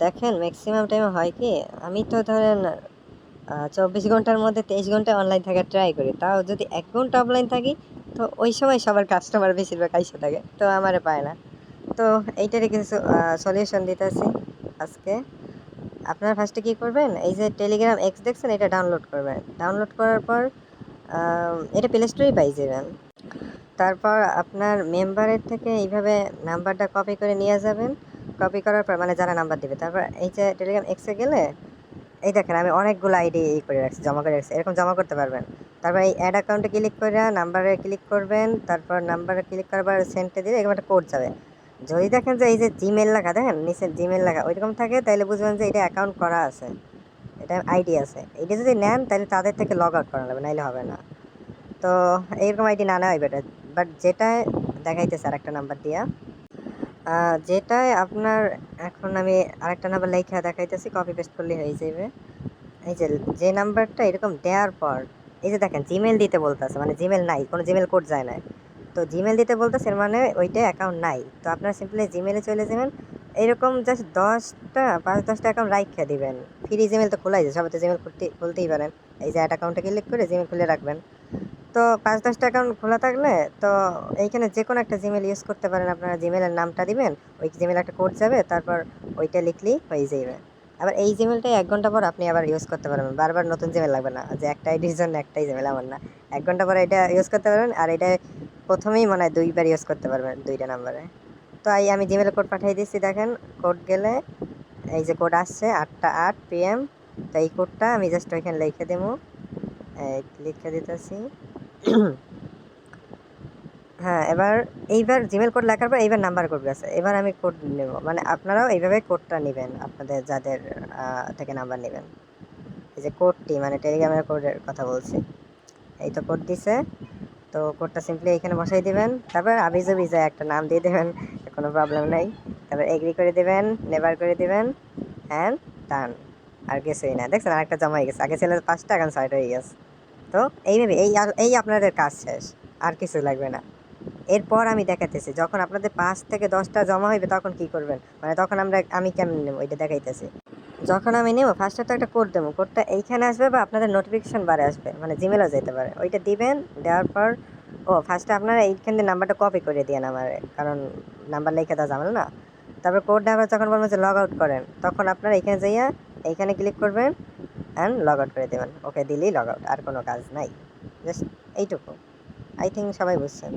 দেখেন ম্যাক্সিমাম টাইমে হয় কি, আমি তো ধরেন 24 ঘন্টার মধ্যে 23 ঘন্টা অনলাইন থাকার ট্রাই করি। তাও যদি 1 ঘন্টা অফলাইন থাকি, তো ওই সময় সবার কাস্টমার বেশিরভাগ আইসা থাকে, তো আমারে পায় না। তো এইটারই কিছু সলিউশন দিতেছি আজকে। আপনারা ফার্স্টে কী করবেন, এই যে টেলিগ্রাম এক্স দেখছেন, এটা ডাউনলোড করবেন। ডাউনলোড করার পর এটা প্লে স্টোরেই পাই যাবেন। তারপর আপনার মেম্বারের থেকে এইভাবে নাম্বারটা কপি করে নিয়ে যাবেন। কপি করার পর মানে যারা নাম্বার দেবে, তারপর এই যে টেলিগ্রাম এক্সে গেলে এই দেখেন আমি অনেকগুলো আইডি করে রাখছি, জমা করে রাখছি, এরকম জমা করতে পারবেন। তারপর এই অ্যাড অ্যাকাউন্টে ক্লিক করে নাম্বারে ক্লিক করবেন। তারপর নাম্বারে ক্লিক করার পর সেন্টে দিলে এরকম একটা কোড যাবে। যদি দেখেন যে এই যে জিমেল লেখা, দেখেন নিচে জিমেল লেখা ওইরকম থাকে, তাহলে বুঝবেন যে এটা অ্যাকাউন্ট করা আছে, এটা আইডি আছে। এইটা যদি নেন তাহলে তাদের থেকে লগ আউট করা যাবে, নাইলে হবে না। তো এইরকম আইডি না নেওয়াই বেটার। বাট যেটায় দেখাইতেছে আরেকটা নাম্বার দিয়া, যেটায় আপনার এখন আমি আরেকটা নাম্বার লেখা দেখাইতেছি, কপি পেস্ট করলে হয়ে যাবে। এই যে নাম্বারটা এরকম দেওয়ার পর এই যে দেখেন জিমেল দিতে বলতেছে, মানে জিমেল নাই, কোনো জিমেল কোড যায় না। তো জিমেল দিতে বলতেছে, এর মানে ওইটা অ্যাকাউন্ট নাই। তো আপনারা সিম্পলি জিমেলে চলে যাবেন। এইরকম জাস্ট 5-10টা অ্যাকাউন্ট রাইখা দিবেন। ফ্রি জিমেল তো খোলাই যায়, সবাই তো জিমেল খুলতেই পারেন। এই যে অ্যাড অ্যাকাউন্টে ক্লিক করে জিমেল খুলে রাখবেন। তো 5-10টা অ্যাকাউন্ট খোলা থাকলে তো এইখানে যে কোনো একটা জিমেল ইউজ করতে পারেন। আপনারা জিমেলের নামটা দিবেন, ওই জিমেল একটা কোড যাবে, তারপর ওইটা লিখলেই হয়ে যাবে। আবার এই জিমেলটাই 1 ঘন্টা পর আপনি আবার ইউজ করতে পারবেন, বারবার নতুন জিমেল লাগবে না, যে একটা আইডির জন্য একটাই জিমেল এমন না। 1 ঘন্টা পরে এটা ইউজ করতে পারবেন, আর এটা প্রথমেই মনে হয় 2বার ইউজ করতে পারবেন 2টা নাম্বারে। তো আমি জিমেলের কোড পাঠিয়ে দিচ্ছি, দেখেন কোড গেলে এই যে কোড আসছে 8টা 8 PM। তো এই কোডটা আমি জাস্ট ওইখানে লিখে দেবো, লিখে দিতেছি। হ্যাঁ, এইবার জিমেল কোড লেখার পর এইবার নাম্বার কোড গেছে, এবার আমি কোড নেব, মানে আপনারাও এইভাবে কোডটা নেবেন আপনাদের যাদের থেকে নাম্বার নেবেন। এই যে কোডটি মানে টেলিগ্রামের কোডের কথা বলছি। এই তো কোড দিছে, তো কোডটা সিম্পলি এখানে বসাই দিবেন। তারপর আবিজাবি যায় একটা নাম দিয়ে দেবেন, কোনো প্রবলেম নেই। তারপর এগ্রি করে দিবেন, নেভার করে দিবেন, অ্যান্ড ডান। আর কিছুই না, দেখছেন আরেকটা জমা হয়ে গেছে। আগে ছিল 5টা, এখন 6টা হয়ে গেছে। তো এইভাবে এই আপনাদের কাজ শেষ, আর কিছু লাগবে না। এরপর আমি দেখাইতেছি যখন আপনাদের 5 থেকে 10টা জমা হইবে তখন কি করবেন, মানে তখন আমি কেমন নেব ওইটা দেখাইতেছি। যখন আমি নেব ফার্স্টে তো একটা কোড দেবো, কোডটা এইখানে আসবে বা আপনাদের নোটিফিকেশন বারে আসবে, মানে জিমেলও যেতে পারে। ওইটা দিবেন, দেওয়ার পর ফার্স্টে আপনারা এইখান দিয়ে নাম্বারটা কপি করে দিয়েন আমার, কারণ নাম্বার লিখে দেওয়া যাবে না। তারপর কোডটা আবার যখন বলবেন যে লগ আউট করেন, তখন আপনারা এইখানে যাইয়া এইখানে ক্লিক করবেন অ্যান্ড লগ আউট করে দেবেন। ওকে দিলেই লগ আউট, আর কোনো কাজ নাই, জাস্ট এইটুকু। আই থিঙ্ক সবাই বুঝছেন।